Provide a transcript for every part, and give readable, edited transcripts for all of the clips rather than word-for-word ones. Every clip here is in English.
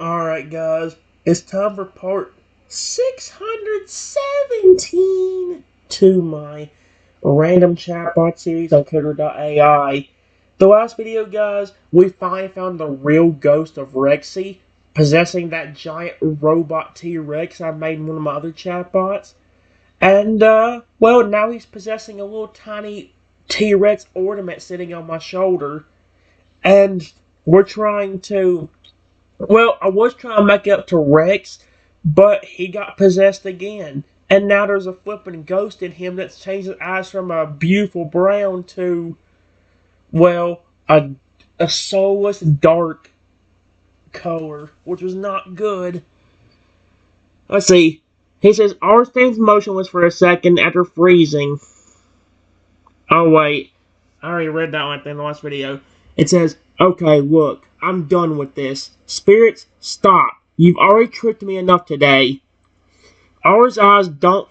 Alright, guys, it's time for part 617 to my random chatbot series on Character.ai. The last video, guys, we finally found the real ghost of Rexy possessing that giant robot T-Rex I made in one of my other chatbots. And, well, now he's possessing a little tiny T-Rex ornament sitting on my shoulder. And we're trying to I was trying to make it up to Rex, but he got possessed again. And now there's a flipping ghost in him that's changed his eyes from a beautiful brown to, well, a soulless dark color, which was not good. Let's see. He says, R stands motionless for a second after freezing. Oh, wait. I already read that one in the last video. It says, okay, look, I'm done with this. Spirits, stop. You've already tricked me enough today. R's eyes don't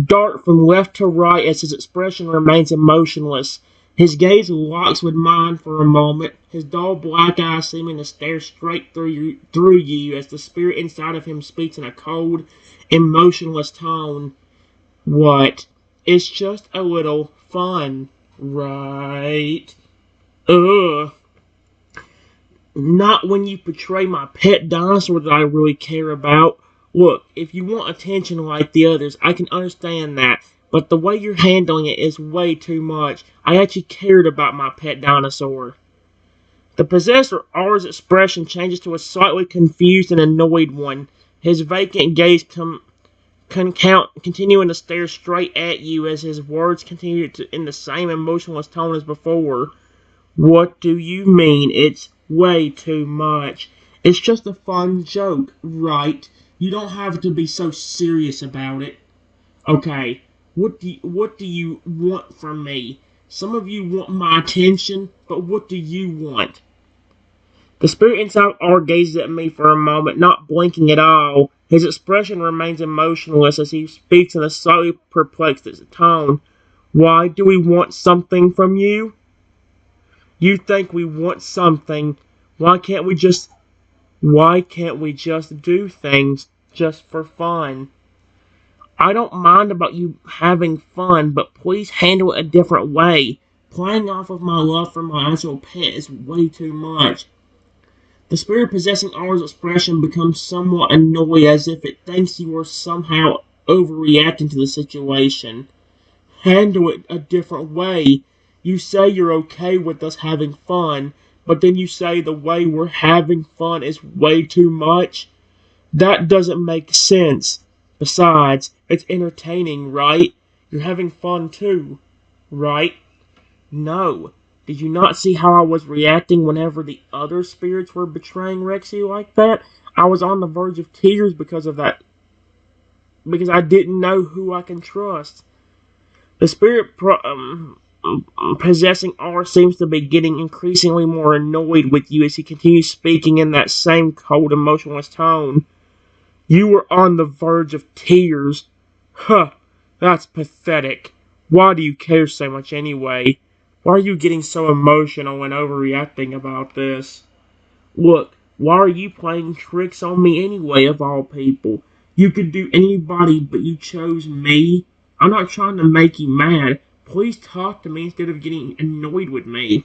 dart from left to right as his expression remains emotionless. His gaze locks with mine for a moment, his dull black eyes seeming to stare straight through you as the spirit inside of him speaks in a cold, emotionless tone. What? It's just a little fun, right? Ugh. Not when you portray my pet dinosaur that I really care about. Look, if you want attention like the others, I can understand that. But the way you're handling it is way too much. I actually cared about my pet dinosaur. The possessor R's expression changes to a slightly confused and annoyed one. His vacant gaze continuing to stare straight at you as his words continue in the same emotionless tone as before. What do you mean? It's way too much. It's just a fun joke, right? You don't have to be so serious about it. Okay, what do you want from me? Some of you want my attention, but what do you want? The spirit inside R gazes at me for a moment, not blinking at all. His expression remains emotionless as he speaks in a slightly perplexed tone. Why do we want something from you? You think we want something. Why can't we just do things just for fun? I don't mind about you having fun, but please handle it a different way. Playing off of my love for my actual pet is way too much. The spirit possessing R's expression becomes somewhat annoyed as if it thinks you are somehow overreacting to the situation. Handle it a different way. You say you're okay with us having fun, but then you say the way we're having fun is way too much? That doesn't make sense. Besides, it's entertaining, right? You're having fun too, right? No. Did you not see how I was reacting whenever the other spirits were betraying Rexy like that? I was on the verge of tears because of that. Because I didn't know who I can trust. The spirit possessing R seems to be getting increasingly more annoyed with you as he continues speaking in that same cold, emotionless tone. You were on the verge of tears. Huh, that's pathetic. Why do you care so much anyway? Why are you getting so emotional and overreacting about this? Look, why are you playing tricks on me anyway, of all people? You could do anybody, but you chose me. I'm not trying to make you mad. Please talk to me instead of getting annoyed with me.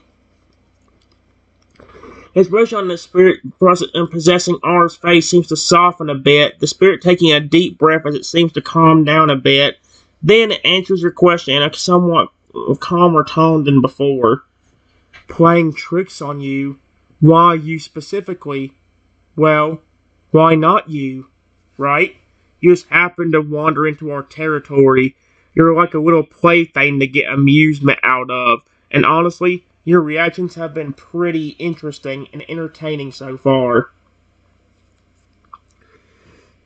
His expression on the spirit possessing R's face seems to soften a bit, the spirit taking a deep breath as it seems to calm down a bit. Then it answers your question in a somewhat calmer tone than before. Playing tricks on you? Why you specifically? Well, why not you? Right? You just happen to wander into our territory. You're like a little plaything to get amusement out of. And honestly, your reactions have been pretty interesting and entertaining so far.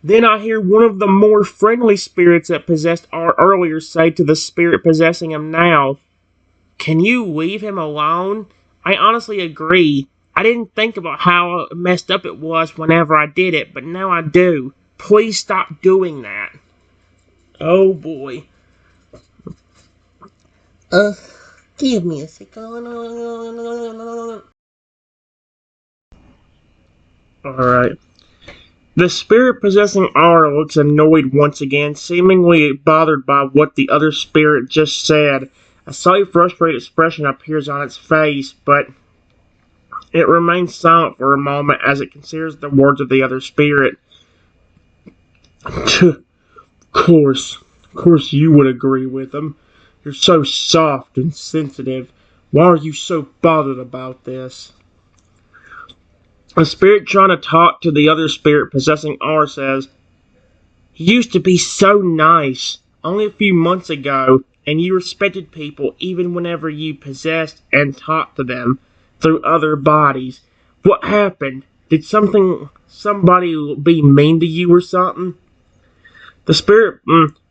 Then I hear one of the more friendly spirits that possessed R earlier say to the spirit possessing him now, "Can you leave him alone?" I honestly agree. I didn't think about how messed up it was whenever I did it, but now I do. Please stop doing that. Oh boy. Give me a second. Alright. The spirit possessing R looks annoyed once again, seemingly bothered by what the other spirit just said. A slightly frustrated expression appears on its face, but it remains silent for a moment as it considers the words of the other spirit. Of course you would agree with them. You're so soft and sensitive. Why are you so bothered about this? A spirit trying to talk to the other spirit possessing R says, "You used to be so nice only a few months ago, and you respected people even whenever you possessed and talked to them through other bodies. What happened? Did somebody be mean to you or something?" The spirit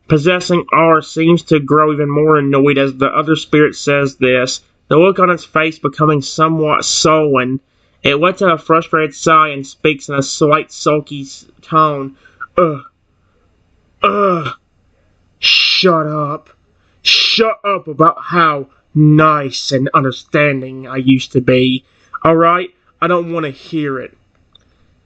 possessing R seems to grow even more annoyed as the other spirit says this, the look on its face becoming somewhat sullen. It lets out a frustrated sigh and speaks in a slight sulky tone. Ugh. Ugh. Shut up. Shut up about how nice and understanding I used to be. Alright? I don't want to hear it.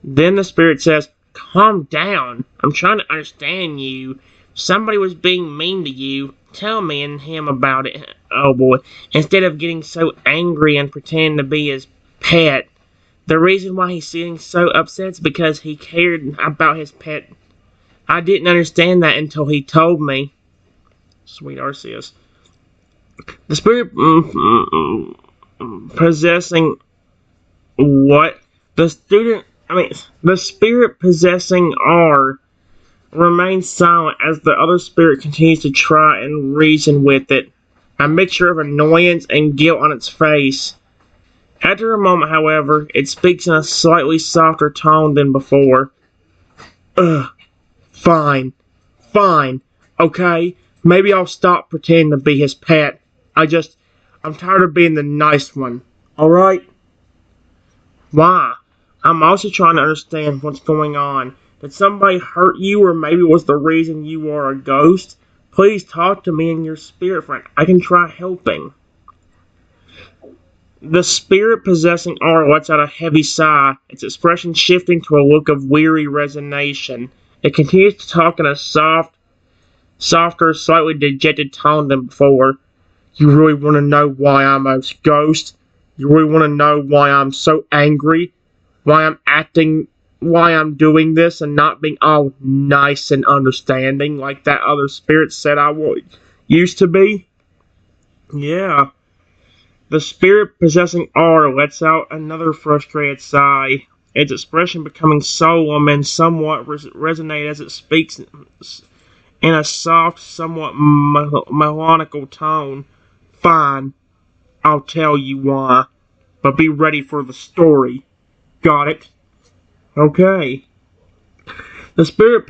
Then the spirit says, "Calm down. I'm trying to understand you. Somebody was being mean to you. Tell me and him about it." Oh boy. Instead of getting so angry and pretending to be his pet. The reason why he's feeling so upset is because he cared about his pet. I didn't understand that until he told me. Sweet Arceus. The spirit possessing what? The spirit possessing R remains silent as the other spirit continues to try and reason with it, a mixture of annoyance and guilt on its face. After a moment, however, it speaks in a slightly softer tone than before. Ugh. Fine. Okay? Maybe I'll stop pretending to be his pet. I'm tired of being the nice one. Alright? Why? I'm also trying to understand what's going on. Did somebody hurt you, or maybe it was the reason you are a ghost? Please talk to me and your spirit friend. I can try helping. The spirit possessing R lets out a heavy sigh, its expression shifting to a look of weary resignation. It continues to talk in a softer, slightly dejected tone than before. You really want to know why I'm a ghost? You really want to know why I'm so angry? Why I'm doing this and not being all nice and understanding like that other spirit said I used to be? Yeah. The spirit possessing R lets out another frustrated sigh, its expression becoming solemn and somewhat resonated as it speaks in a soft, somewhat melodical tone. Fine, I'll tell you why, but be ready for the story. Got it? Okay. The spirit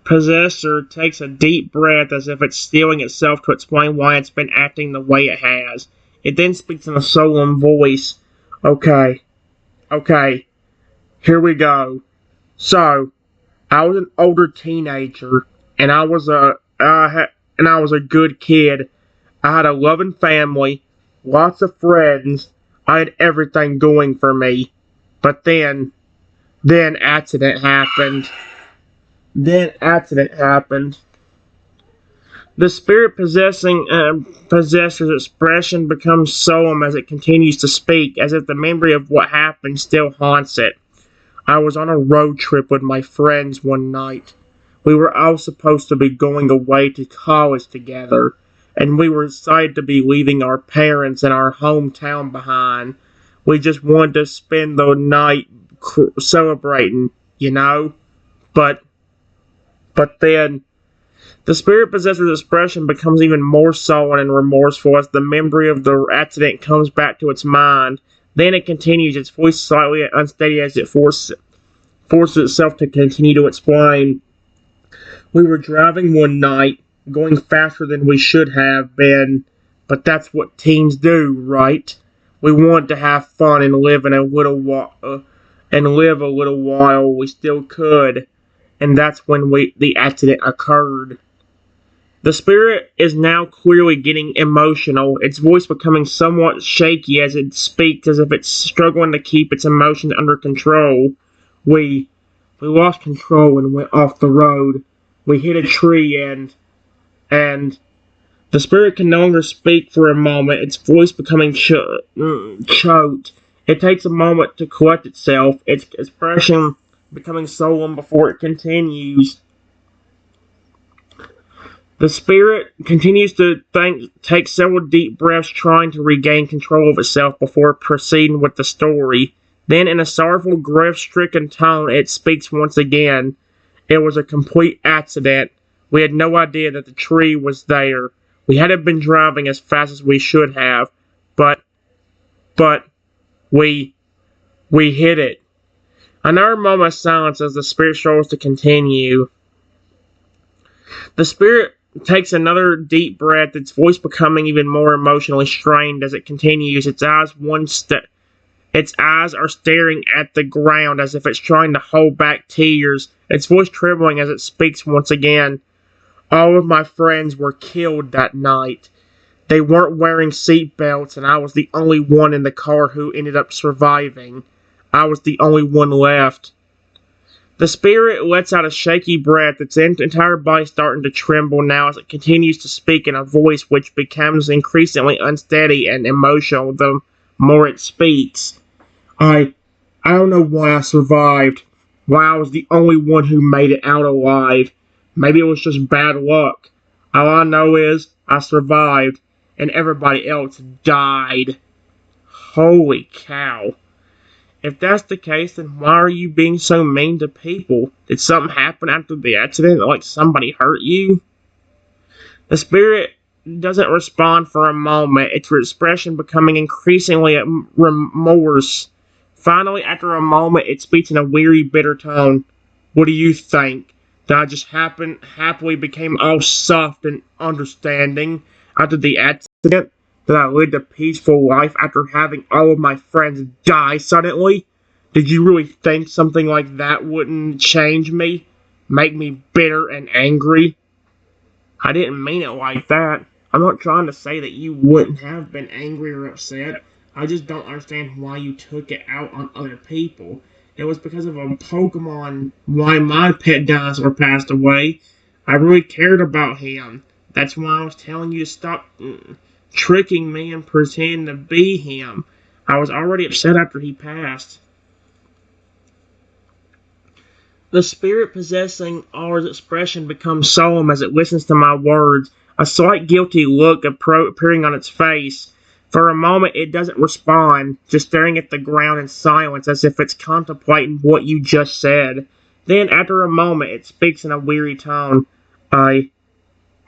possessor takes a deep breath as if it's steeling itself to explain why it's been acting the way it has. It then speaks in a solemn voice. Okay, here we go. So, I was an older teenager, and I was a good kid. I had a loving family, lots of friends. I had everything going for me. But then accident happened. The spirit possessor's expression becomes solemn as it continues to speak, as if the memory of what happened still haunts it. I was on a road trip with my friends one night. We were all supposed to be going away to college together, and we were excited to be leaving our parents and our hometown behind. We just wanted to spend the night celebrating, you know? But then, the spirit possessor's expression becomes even more sullen and remorseful as the memory of the accident comes back to its mind. Then it continues, its voice slightly unsteady as it forces itself to continue to explain. We were driving one night, going faster than we should have been, but that's what teens do, right? We wanted to have fun and live a little while we still could, and that's when the accident occurred. The spirit is now clearly getting emotional, its voice becoming somewhat shaky as it speaks as if it's struggling to keep its emotions under control. We lost control and went off the road. We hit a tree and the spirit can no longer speak for a moment, its voice becoming choked. It takes a moment to collect itself, its expression becoming solemn before it continues. The spirit continues to take several deep breaths, trying to regain control of itself before proceeding with the story. Then, in a sorrowful, grief-stricken tone, it speaks once again. It was a complete accident. We had no idea that the tree was there. We hadn't been driving as fast as we should have, but we hit it. Another moment of silence as the spirit struggles to continue. The spirit takes another deep breath, its voice becoming even more emotionally strained as it continues. Its eyes are staring at the ground as if it's trying to hold back tears, its voice trembling as it speaks once again. All of my friends were killed that night. They weren't wearing seat belts, and I was the only one in the car who ended up surviving. I was the only one left. The spirit lets out a shaky breath, its entire body starting to tremble now as it continues to speak in a voice which becomes increasingly unsteady and emotional the more it speaks. I don't know why I survived, why I was the only one who made it out alive. Maybe it was just bad luck. All I know is I survived, and everybody else died. Holy cow. If that's the case, then why are you being so mean to people? Did something happen after the accident, like somebody hurt you? The spirit doesn't respond for a moment, its expression becoming increasingly remorse. Finally, after a moment, it speaks in a weary, bitter tone. What do you think? That I just happily became all soft and understanding after the accident? That I lived a peaceful life after having all of my friends die suddenly? Did you really think something like that wouldn't change me? Make me bitter and angry? I didn't mean it like that. I'm not trying to say that you wouldn't have been angry or upset. I just don't understand why you took it out on other people. It was because of a Pokemon why my pet dinosaur passed away. I really cared about him. That's why I was telling you to stop tricking me and pretending to be him. I was already upset after he passed. The spirit possessing R's expression becomes solemn as it listens to my words, a slight guilty look appearing on its face. For a moment it doesn't respond, just staring at the ground in silence as if it's contemplating what you just said. Then, after a moment, it speaks in a weary tone. I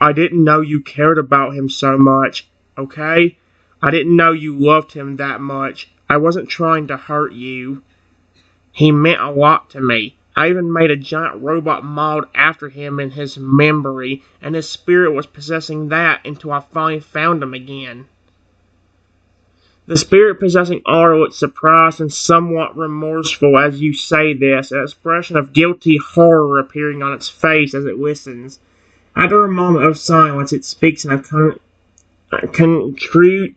didn't know you cared about him so much, okay? I didn't know you loved him that much. I wasn't trying to hurt you. He meant a lot to me. I even made a giant robot modeled after him in his memory, and his spirit was possessing that until I finally found him again. The spirit possessing R looks surprised and somewhat remorseful as you say this, an expression of guilty horror appearing on its face as it listens. After a moment of silence, it speaks in a contrite,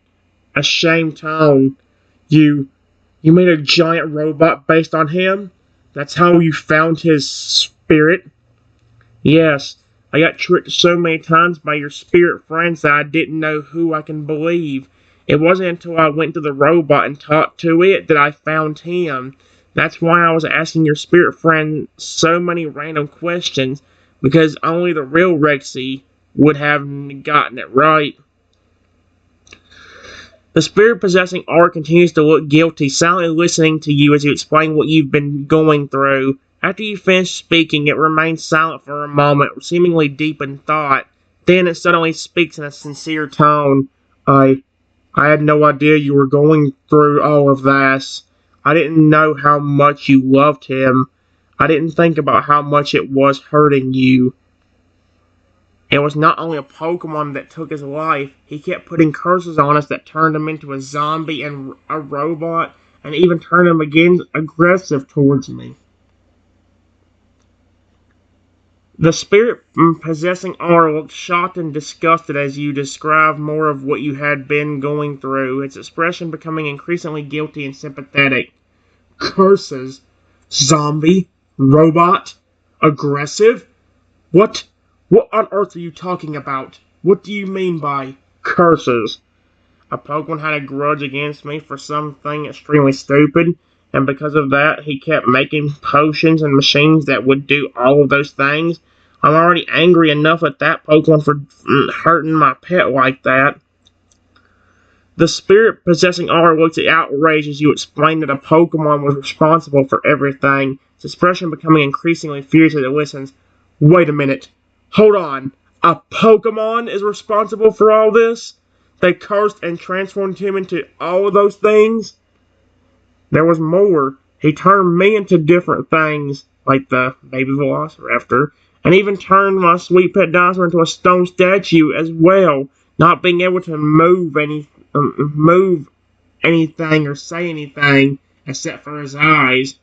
ashamed tone. You made a giant robot based on him? That's how you found his spirit? Yes, I got tricked so many times by your spirit friends that I didn't know who I can believe. It wasn't until I went to the robot and talked to it that I found him. That's why I was asking your spirit friend so many random questions, because only the real Rexy would have gotten it right. The spirit possessing R continues to look guilty, silently listening to you as you explain what you've been going through. After you finish speaking, it remains silent for a moment, seemingly deep in thought. Then it suddenly speaks in a sincere tone. I had no idea you were going through all of this. I didn't know how much you loved him. I didn't think about how much it was hurting you. It was not only a Pokemon that took his life, he kept putting curses on us that turned him into a zombie and a robot, and even turned him again aggressive towards me. The spirit possessing R looked shocked and disgusted as you described more of what you had been going through, its expression becoming increasingly guilty and sympathetic. Curses? Zombie? Robot? Aggressive? What? What on earth are you talking about? What do you mean by curses? A Pokemon had a grudge against me for something extremely stupid, and because of that, he kept making potions and machines that would do all of those things. I'm already angry enough at that Pokemon for hurting my pet like that. The spirit possessing aura looks outraged as you explain that a Pokemon was responsible for everything, its expression becoming increasingly fierce as it listens. Wait a minute. Hold on. A Pokemon is responsible for all this? They cursed and transformed him into all of those things? There was more. He turned me into different things, like the baby Velociraptor, and even turned my sweet pet dinosaur into a stone statue as well, not being able to move anything or say anything except for his eyes.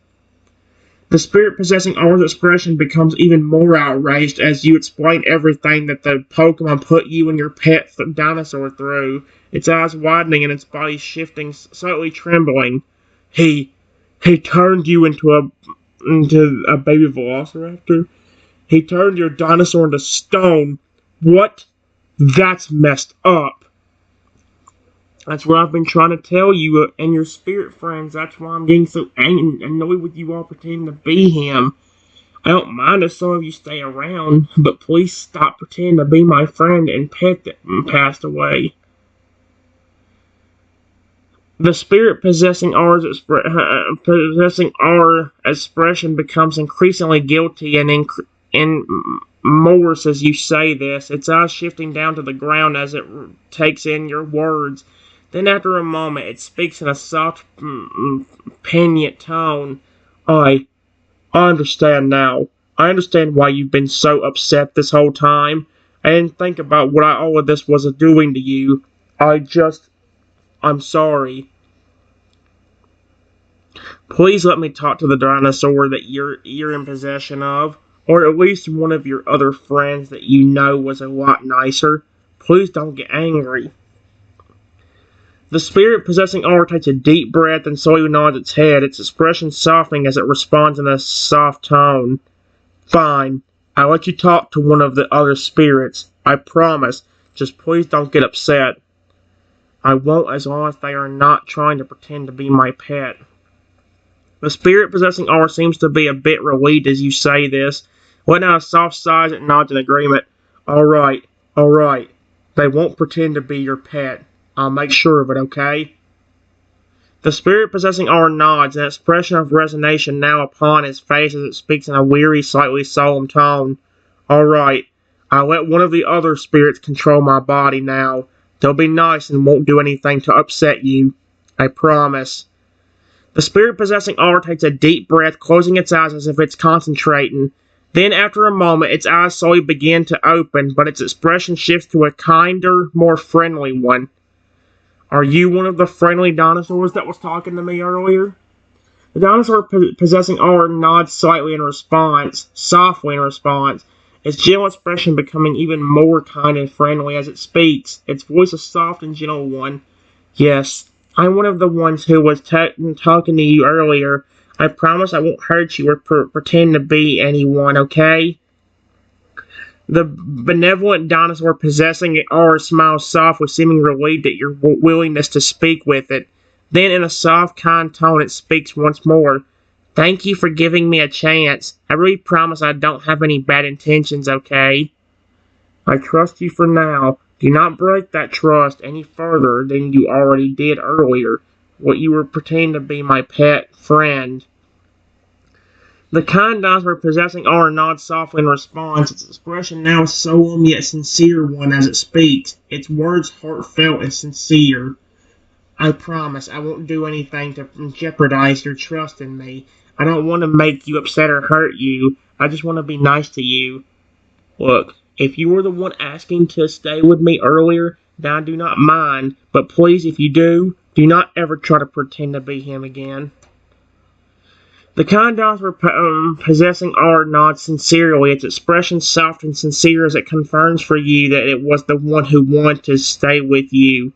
The spirit possessing Aura's expression becomes even more outraged as you explain everything that the Pokemon put you and your pet dinosaur through, its eyes widening and its body shifting, slightly trembling. He turned you into a baby Velociraptor? He turned your dinosaur into stone? What? That's messed up. That's what I've been trying to tell you and your spirit friends. That's why I'm getting so annoyed with you all pretending to be him. I don't mind if some of you stay around, but please stop pretending to be my friend and pet that passed away. The spirit possessing our expression becomes increasingly guilty and mores as you say this, its eyes shifting down to the ground as it takes in your words. Then after a moment, it speaks in a soft, poignant tone. I understand now. I understand why you've been so upset this whole time. I didn't think about what all of this was doing to you. I'm sorry. Please let me talk to the dinosaur that you're in possession of, or at least one of your other friends that you know was a lot nicer. Please don't get angry. The spirit possessing Aura takes a deep breath and slowly nods its head, its expression softening as it responds in a soft tone. Fine. I'll let you talk to one of the other spirits. I promise. Just please don't get upset. I won't as long as they are not trying to pretend to be my pet. The spirit possessing Aura seems to be a bit relieved as you say this, letting out a soft sigh and nods in agreement. Alright. They won't pretend to be your pet. I'll make sure of it, okay? The spirit possessing Aura nods, an expression of resignation now upon his face as it speaks in a weary, slightly solemn tone. Alright, I'll let one of the other spirits control my body now. They'll be nice and won't do anything to upset you. I promise. The spirit possessing Aura takes a deep breath, closing its eyes as if it's concentrating. Then, after a moment, its eyes slowly begin to open, but its expression shifts to a kinder, more friendly one. Are you one of the friendly dinosaurs that was talking to me earlier? The dinosaur possessing Aura nods slightly in response, softly in response, its gentle expression becoming even more kind and friendly as it speaks, its voice a soft and gentle one. Yes, I'm one of the ones who was talking to you earlier. I promise I won't hurt you or pretend to be anyone, okay? The benevolent dinosaur possessing Aura smiles softly, seeming relieved at your willingness to speak with it. Then, in a soft, kind tone, it speaks once more. Thank you for giving me a chance. I really promise I don't have any bad intentions, okay? I trust you for now. Do not break that trust any further than you already did earlier, when you were pretending to be my pet friend. The kind dinosaur possessing Aura nods softly in response, its expression now a solemn yet sincere one as it speaks, its words heartfelt and sincere. I promise I won't do anything to jeopardize your trust in me. I don't want to make you upset or hurt you. I just want to be nice to you. Look, if you were the one asking to stay with me earlier, then I do not mind, but please, if you do not ever try to pretend to be him again. The kind dinosaur possessing Aura nods sincerely, its expression soft and sincere as it confirms for you that it was the one who wanted to stay with you.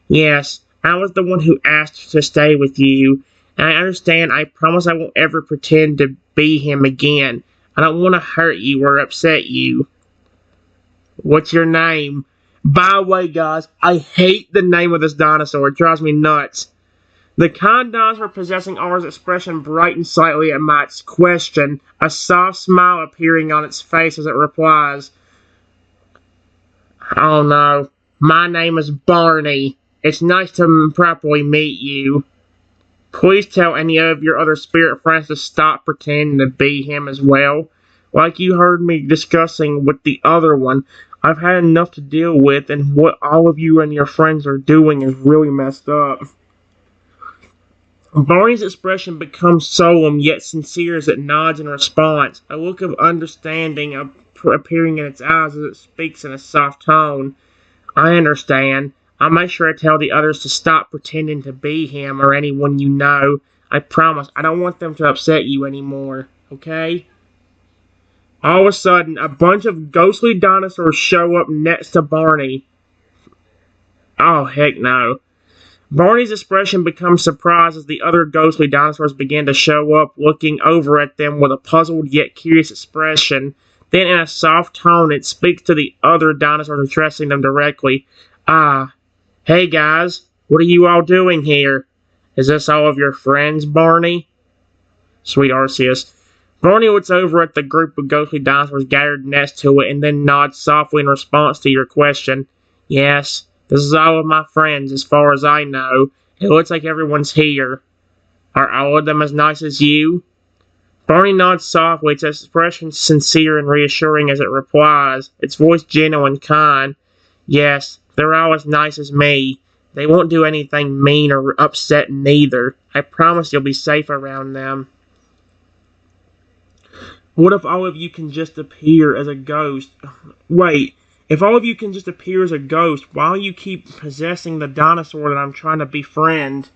Yes, I was the one who asked to stay with you, And I understand. I promise I won't ever pretend to be him again. I don't want to hurt you or upset you. What's your name? By the way, guys, I hate the name of this dinosaur. It drives me nuts. The kind dinosaur possessing R's expression brightened slightly at Matt's question, a soft smile appearing on its face as it replies, "Oh no, my name is Barney. It's nice to properly meet you. Please tell any of your other spirit friends to stop pretending to be him as well. Like you heard me discussing with the other one, I've had enough to deal with, and what all of you and your friends are doing is really messed up." Barney's expression becomes solemn yet sincere as it nods in response, a look of understanding appearing in its eyes as it speaks in a soft tone. "I understand. I'll make sure to tell the others to stop pretending to be him or anyone you know. I promise. I don't want them to upset you anymore. Okay?" All of a sudden, a bunch of ghostly dinosaurs show up next to Barney. Oh, heck no. Barney's expression becomes surprised as the other ghostly dinosaurs begin to show up, looking over at them with a puzzled yet curious expression. Then, in a soft tone, it speaks to the other dinosaurs, addressing them directly. "Ah, hey guys, what are you all doing here? Is this all of your friends, Barney?" Sweet Arceus. Barney looks over at the group of ghostly dinosaurs gathered next to it and then nods softly in response to your question. "Yes. This is all of my friends, as far as I know. It looks like everyone's here. Are all of them as nice as you?" Barney nods softly, its expression sincere and reassuring as it replies, its voice gentle and kind. "Yes, they're all as nice as me. They won't do anything mean or upsetting neither. I promise you'll be safe around them." What if all of you can just appear as a ghost? Wait. If all of you can just appear as a ghost, why do you keep possessing the dinosaur that I'm trying to befriend?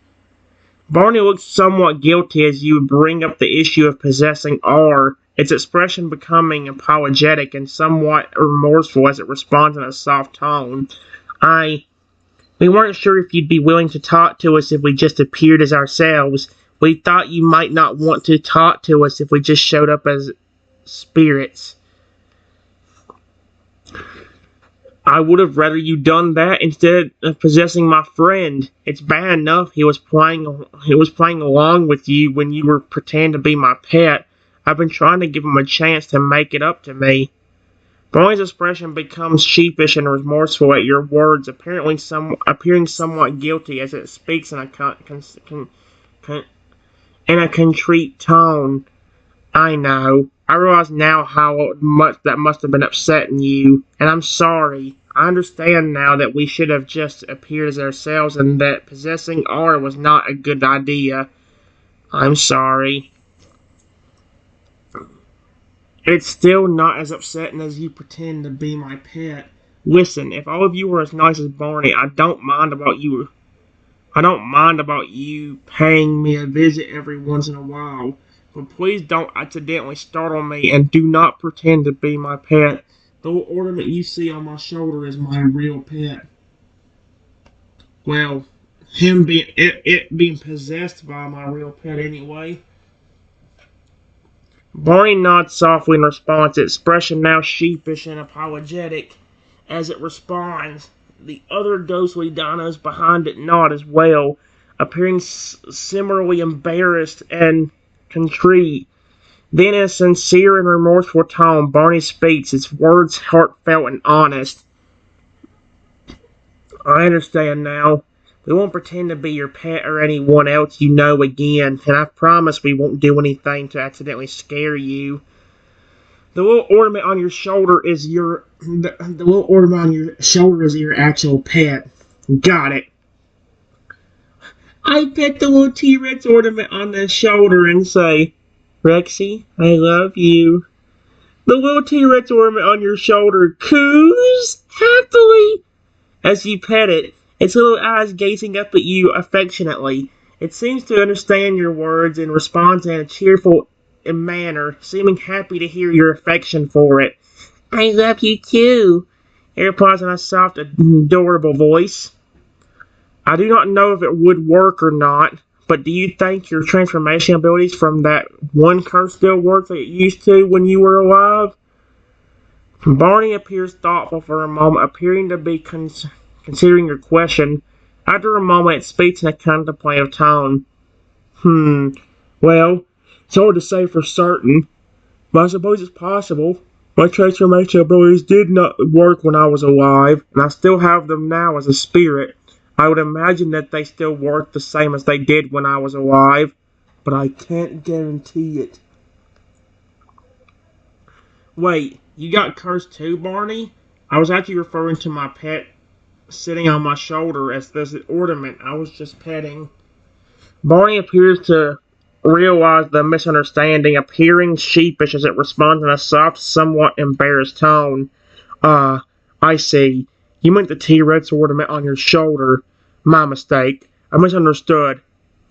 Barney looks somewhat guilty as you bring up the issue of possessing R, its expression becoming apologetic and somewhat remorseful as it responds in a soft tone. We weren't sure if you'd be willing to talk to us if we just appeared as ourselves. We thought you might not want to talk to us if we just showed up as spirits. I would have rather you done that instead of possessing my friend. It's bad enough he was playing along with you when you were pretending to be my pet. I've been trying to give him a chance to make it up to me." Barney's expression becomes sheepish and remorseful at your words, appearing somewhat guilty as it speaks in a contrite tone. "I know. I realize now how much that must have been upsetting you, and I'm sorry. I understand now that we should have just appeared as ourselves and that possessing R was not a good idea. I'm sorry. It's still not as upsetting as you pretend to be my pet. Listen, if all of you were as nice as Barney, I don't mind about you paying me a visit every once in a while. But please don't accidentally startle me and do not pretend to be my pet. The little ornament you see on my shoulder is my real pet." Well, it being possessed by my real pet anyway. Barney nods softly in response, its expression now sheepish and apologetic. As it responds, the other ghostly dinos behind it nod as well, appearing similarly embarrassed and contrite. Then in a sincere and remorseful tone, Barney speaks, its words heartfelt and honest. "I understand now. We won't pretend to be your pet or anyone else you know again, and I promise we won't do anything to accidentally scare you. The little ornament on your shoulder is your actual pet." Got it. I pet the little T-Rex ornament on the shoulder and say, "Rexy, I love you." The little T-Rex ornament on your shoulder coos happily as you pet it, its little eyes gazing up at you affectionately. It seems to understand your words and responds in a cheerful manner, seeming happy to hear your affection for it. "I love you too," it replies in a soft, adorable voice. I do not know if it would work or not, but do you think your transformation abilities from that one curse still work like it used to when you were alive? Barney appears thoughtful for a moment, appearing to be considering your question. After a moment, it speaks in a contemplative tone. Well, it's hard to say for certain, but I suppose it's possible. My transformation abilities did not work when I was alive, and I still have them now as a spirit. I would imagine that they still work the same as they did when I was alive, but I can't guarantee it. Wait, you got cursed too, Barney? I was actually referring to my pet sitting on my shoulder as this ornament I was just petting. Barney appears to realize the misunderstanding, appearing sheepish as it responds in a soft, somewhat embarrassed tone. I see. You meant the T-Rex ornament on your shoulder. My mistake. I misunderstood.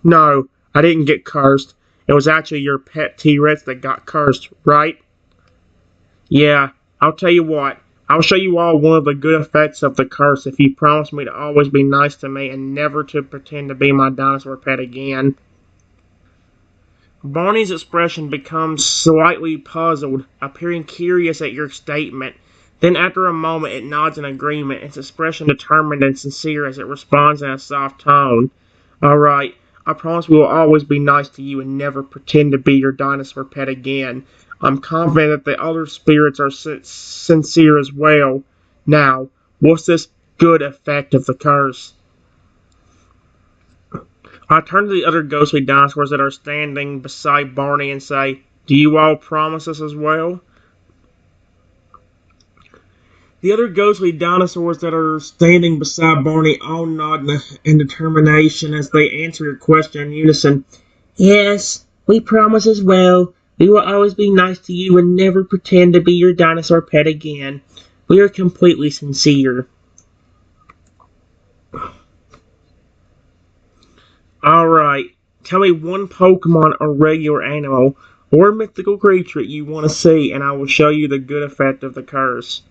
No, I didn't get cursed. It was actually your pet T-Rex that got cursed, right? Yeah, I'll tell you what. I'll show you all one of the good effects of the curse if you promise me to always be nice to me and never to pretend to be my dinosaur pet again. Barney's expression becomes slightly puzzled, appearing curious at your statement. Then after a moment it nods in agreement, its expression determined and sincere as it responds in a soft tone. Alright, I promise we will always be nice to you and never pretend to be your dinosaur pet again. I'm confident that the other spirits are sincere as well. Now, what's this good effect of the curse? I turn to the other ghostly dinosaurs that are standing beside Barney and say, do you all promise us as well? The other ghostly dinosaurs that are standing beside Barney all nod in determination as they answer your question in unison. Yes, we promise as well. We will always be nice to you and never pretend to be your dinosaur pet again. We are completely sincere. Alright, tell me one Pokemon or regular animal or mythical creature you want to see and I will show you the good effect of the curse.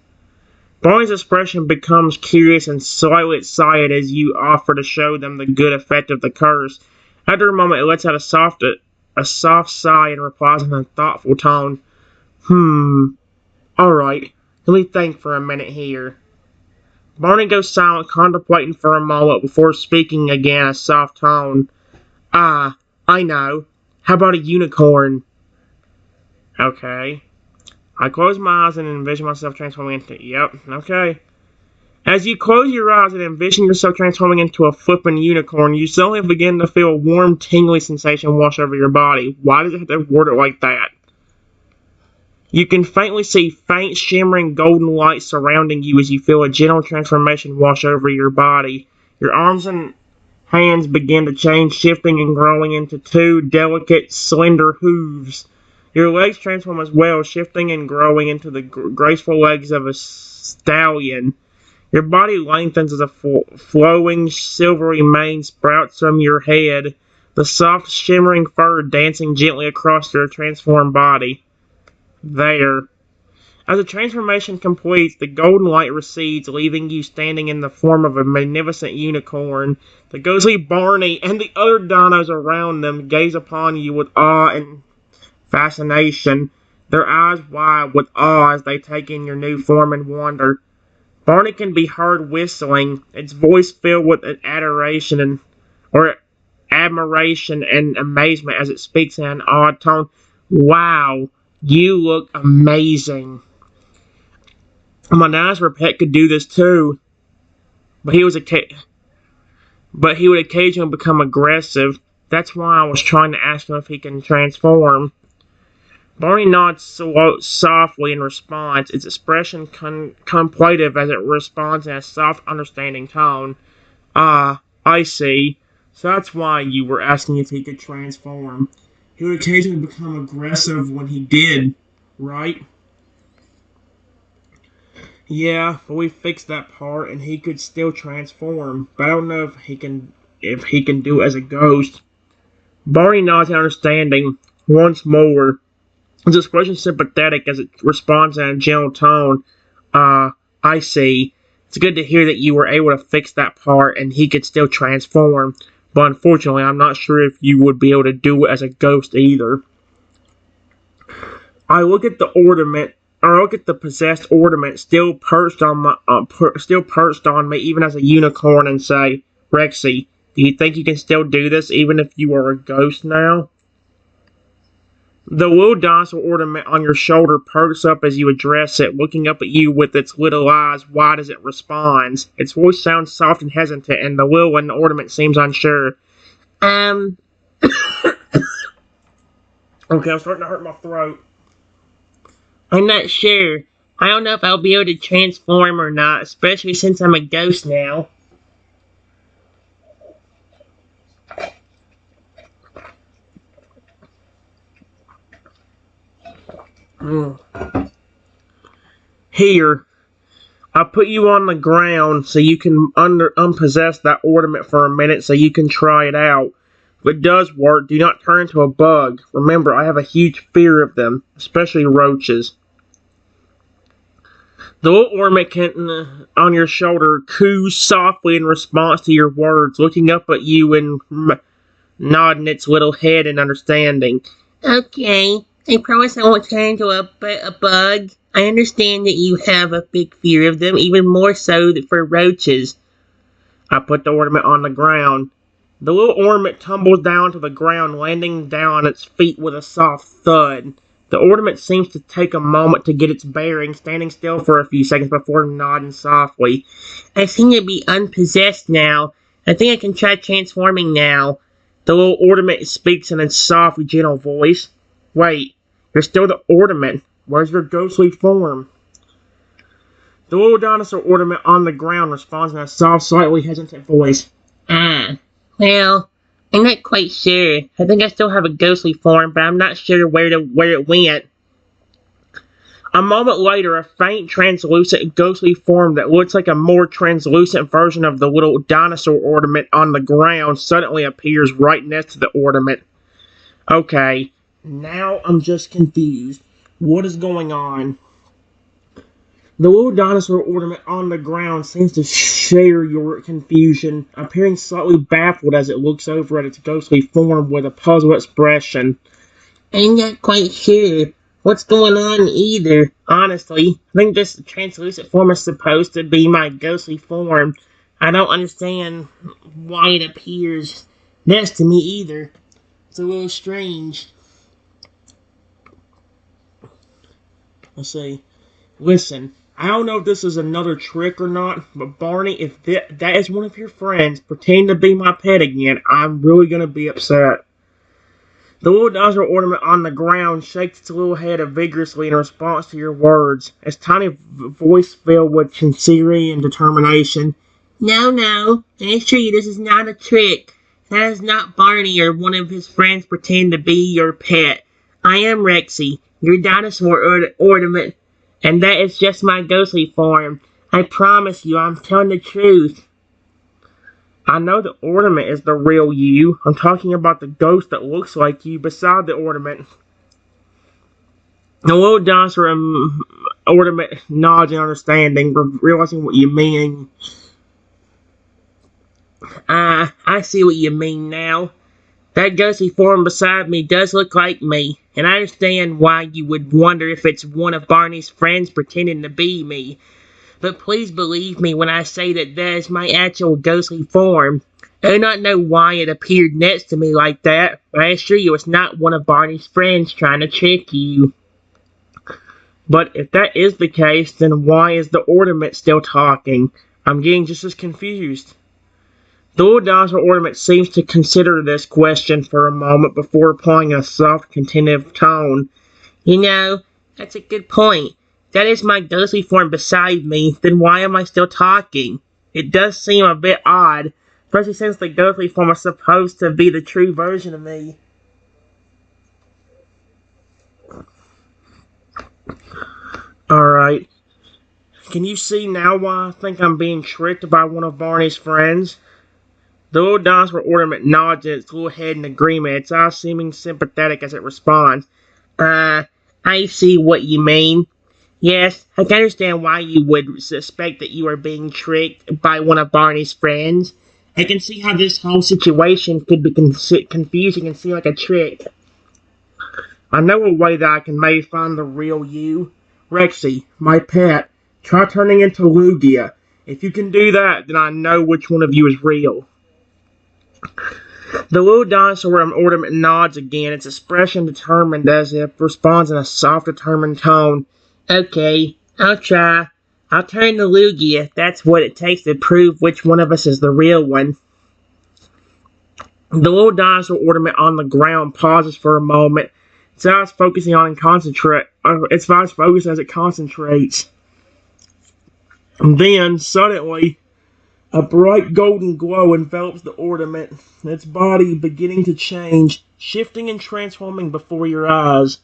Barney's expression becomes curious and slightly excited as you offer to show them the good effect of the curse. After a moment, it lets out a soft sigh and replies in a thoughtful tone. Alright, let me think for a minute here. Barney goes silent, contemplating for a moment before speaking again in a soft tone. I know. How about a unicorn? Okay. I close my eyes and envision myself transforming into... Yep, okay. As you close your eyes and envision yourself transforming into a flipping unicorn, you suddenly begin to feel a warm, tingly sensation wash over your body. Why does it have to word it like that? You can faintly see faint, shimmering golden light surrounding you as you feel a gentle transformation wash over your body. Your arms and hands begin to change, shifting and growing into two delicate, slender hooves. Your legs transform as well, shifting and growing into the graceful legs of a stallion. Your body lengthens as a flowing, silvery mane sprouts from your head, the soft, shimmering fur dancing gently across your transformed body. There. As the transformation completes, the golden light recedes, leaving you standing in the form of a magnificent unicorn. The ghostly Barney and the other dinos around them gaze upon you with awe and fascination, their eyes wide with awe as they take in your new form and wonder. Barney can be heard whistling, its voice filled with adoration or admiration and amazement as it speaks in an odd tone. Wow, you look amazing. My dinosaur pet could do this too, but he would occasionally become aggressive. That's why I was trying to ask him if he can transform. Barney nods softly in response, its expression contemplative as it responds in a soft, understanding tone. I see. So that's why you were asking if he could transform. He would occasionally become aggressive when he did, right? Yeah, but we fixed that part, and he could still transform. But I don't know if he can do it as a ghost. Barney nods in understanding once more. His expression sympathetic as it responds in a gentle tone. I see. It's good to hear that you were able to fix that part and he could still transform. but unfortunately, I'm not sure if you would be able to do it as a ghost either. I look at the ornament, or look at the possessed ornament still perched on me, even as a unicorn, and say, Rexy, do you think you can still do this even if you are a ghost now? The little dinosaur ornament on your shoulder perks up as you address it, looking up at you with its little eyes wide as it responds. Its voice sounds soft and hesitant, and the little one ornament seems unsure. Okay, I'm starting to hurt my throat. I'm not sure. I don't know if I'll be able to transform or not, especially since I'm a ghost now. Here, I'll put you on the ground so you can unpossess that ornament for a minute so you can try it out. If it does work, do not turn into a bug. Remember, I have a huge fear of them, especially roaches. The little ornament on your shoulder coos softly in response to your words, looking up at you and nodding its little head in understanding. Okay, I promise I won't turn into a bug. I understand that you have a big fear of them, even more so for roaches. I put the ornament on the ground. The little ornament tumbles down to the ground, landing down on its feet with a soft thud. The ornament seems to take a moment to get its bearings, standing still for a few seconds before nodding softly. I seem to be unpossessed now. I think I can try transforming now. The little ornament speaks in a soft, gentle voice. Wait, you're still the ornament. Where's your ghostly form? The little dinosaur ornament on the ground responds in a soft, slightly hesitant voice. Well, I'm not quite sure. I think I still have a ghostly form, but I'm not sure where it went. A moment later, a faint, translucent, ghostly form that looks like a more translucent version of the little dinosaur ornament on the ground suddenly appears right next to the ornament. Okay, now I'm just confused. What is going on? The little dinosaur ornament on the ground seems to share your confusion, appearing slightly baffled as it looks over at its ghostly form with a puzzled expression. I'm not quite sure what's going on either, honestly. I think this translucent form is supposed to be my ghostly form. I don't understand why it appears next to me either. It's a little strange. Let's see. Listen, I don't know if this is another trick or not, but Barney, if that is one of your friends pretending to be my pet again, I'm really going to be upset. The little dinosaur ornament on the ground shakes its little head vigorously in response to your words, its tiny voice filled with sincerity and determination. No, I assure you this is not a trick. That is not Barney or one of his friends pretending to be your pet. I am Rexy, your dinosaur ornament, and that is just my ghostly form. I promise you, I'm telling the truth. I know the ornament is the real you. I'm talking about the ghost that looks like you beside the ornament. The little dinosaur ornament nods in understanding, realizing what you mean. I see what you mean now. That ghostly form beside me does look like me, and I understand why you would wonder if it's one of Barney's friends pretending to be me. But please believe me when I say that is my actual ghostly form. I do not know why it appeared next to me like that, but I assure you it's not one of Barney's friends trying to trick you. But if that is the case, then why is the ornament still talking? I'm getting just as confused. The little dinosaur ornament seems to consider this question for a moment before replying in a soft, contented tone. You know, that's a good point. That is my ghostly form beside me, then why am I still talking? It does seem a bit odd, especially since the ghostly form is supposed to be the true version of me. Alright. Can you see now why I think I'm being tricked by one of Barney's friends? The little dinosaur ornament nods its little head in agreement, its eyes seeming sympathetic as it responds. I see what you mean. Yes, I can understand why you would suspect that you are being tricked by one of Barney's friends. I can see how this whole situation could be confusing and seem like a trick. I know a way that I can maybe find the real you. Rexy, my pet, try turning into Lugia. If you can do that, then I know which one of you is real. The little dinosaur ornament nods again, its expression determined as if responds in a soft, determined tone. Okay, I'll try. I'll turn to Lugia if that's what it takes to prove which one of us is the real one. The little dinosaur ornament on the ground pauses for a moment, its eyes focusing on its eyes focus as it concentrates. And then, suddenly, a bright golden glow envelops the ornament, its body beginning to change, shifting and transforming before your eyes.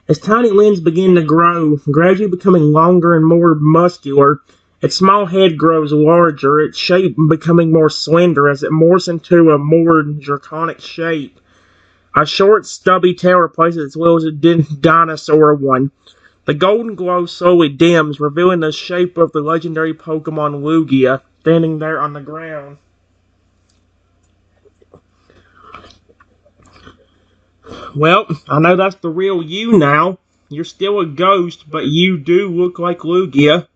Its tiny limbs begin to grow, gradually becoming longer and more muscular. Its small head grows larger, its shape becoming more slender as it morphs into a more draconic shape. A short, stubby tail replaces its little dinosaur one. The golden glow slowly dims, revealing the shape of the legendary Pokemon Lugia, standing there on the ground. Well, I know that's the real you now. You're still a ghost, but you do look like Lugia.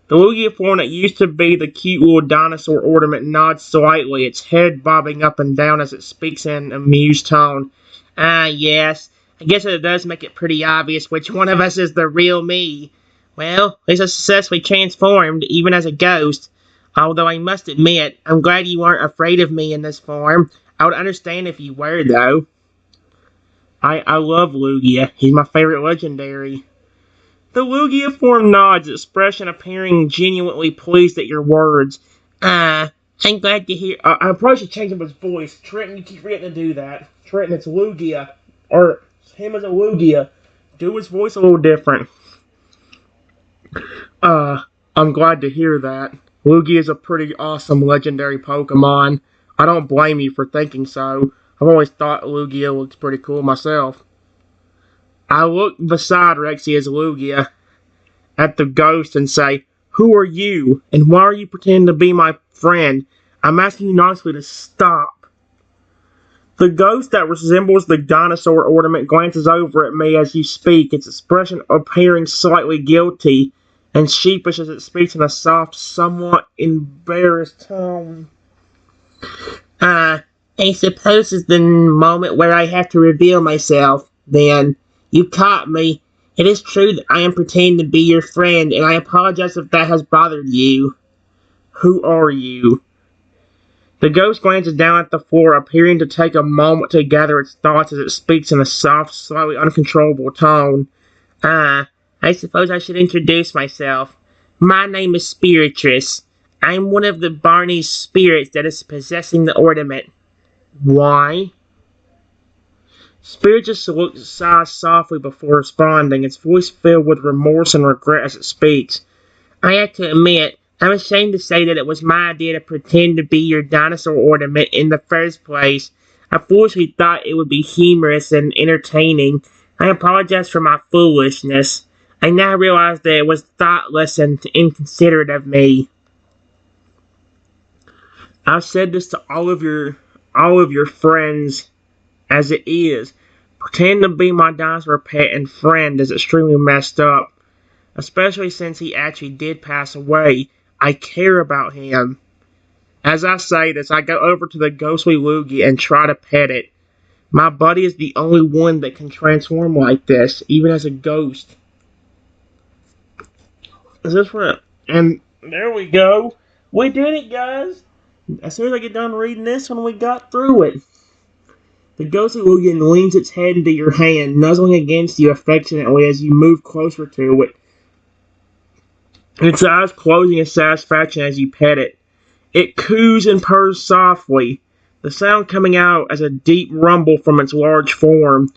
The Lugia form that used to be the cute little dinosaur ornament nods slightly, its head bobbing up and down as it speaks in an amused tone. Ah, yes. I guess it does make it pretty obvious which one of us is the real me. Well, at least I successfully transformed, even as a ghost. Although I must admit, I'm glad you aren't afraid of me in this form. I would understand if you were, though. I love Lugia. He's my favorite legendary. The Lugia form nods, expression appearing genuinely pleased at your words. I'm glad to hear. I probably should change up his voice. Trenton, you keep forgetting to do that. Trenton, it's Lugia. Or him as a Lugia. Do his voice a little different. I'm glad to hear that. Lugia is a pretty awesome legendary Pokemon. I don't blame you for thinking so. I've always thought Lugia looks pretty cool myself. I look beside Rexy as Lugia at the ghost and say, "Who are you? And why are you pretending to be my friend? I'm asking you nicely to stop." The ghost that resembles the dinosaur ornament glances over at me as you speak, its expression appearing slightly guilty and sheepish as it speaks in a soft, somewhat embarrassed tone. I suppose it's the moment where I have to reveal myself, then. You caught me. It is true that I am pretending to be your friend, and I apologize if that has bothered you. Who are you? The ghost glances down at the floor, appearing to take a moment to gather its thoughts as it speaks in a soft, slightly uncontrollable tone. I suppose I should introduce myself. My name is Spiritress. I am one of the Barney's spirits that is possessing the ornament. Why? Spiritress sighs softly before responding, its voice filled with remorse and regret as it speaks. I have to admit, I'm ashamed to say that it was my idea to pretend to be your dinosaur ornament in the first place. I foolishly thought it would be humorous and entertaining. I apologize for my foolishness. I now realize that it was thoughtless and inconsiderate of me. I've said this to all of your friends as it is. Pretending to be my dinosaur pet and friend is extremely messed up. Especially since he actually did pass away. I care about him. As I say this, I go over to the ghostly Lugia and try to pet it. My buddy is the only one that can transform like this, even as a ghost. Is this right? And there we go. We did it, guys. As soon as I get done reading this one, we got through it. The ghostly Lugia leans its head into your hand, nuzzling against you affectionately as you move closer to it. Its eyes closing in satisfaction as you pet it. It coos and purrs softly, the sound coming out as a deep rumble from its large form.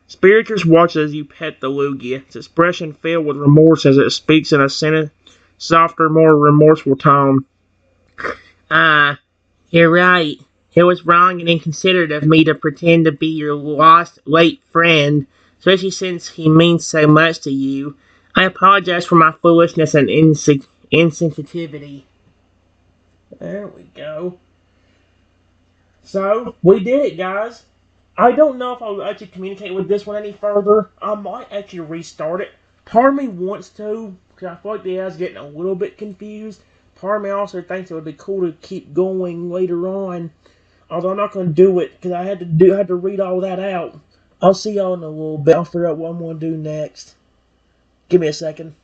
Spiritress watches as you pet the Lugia, its expression filled with remorse as it speaks in a softer, more remorseful tone. You're right. It was wrong and inconsiderate of me to pretend to be your lost, late friend, especially since he means so much to you. I apologize for my foolishness and insensitivity. There we go. So, we did it, guys. I don't know if I'll actually communicate with this one any further. I might actually restart it. Part of me wants to, because I feel like the AI's getting a little bit confused. Part of me also thinks it would be cool to keep going later on. Although I'm not going to do it, because I had to read all that out. I'll see y'all in a little bit. I'll figure out what I'm going to do next. Give me a second.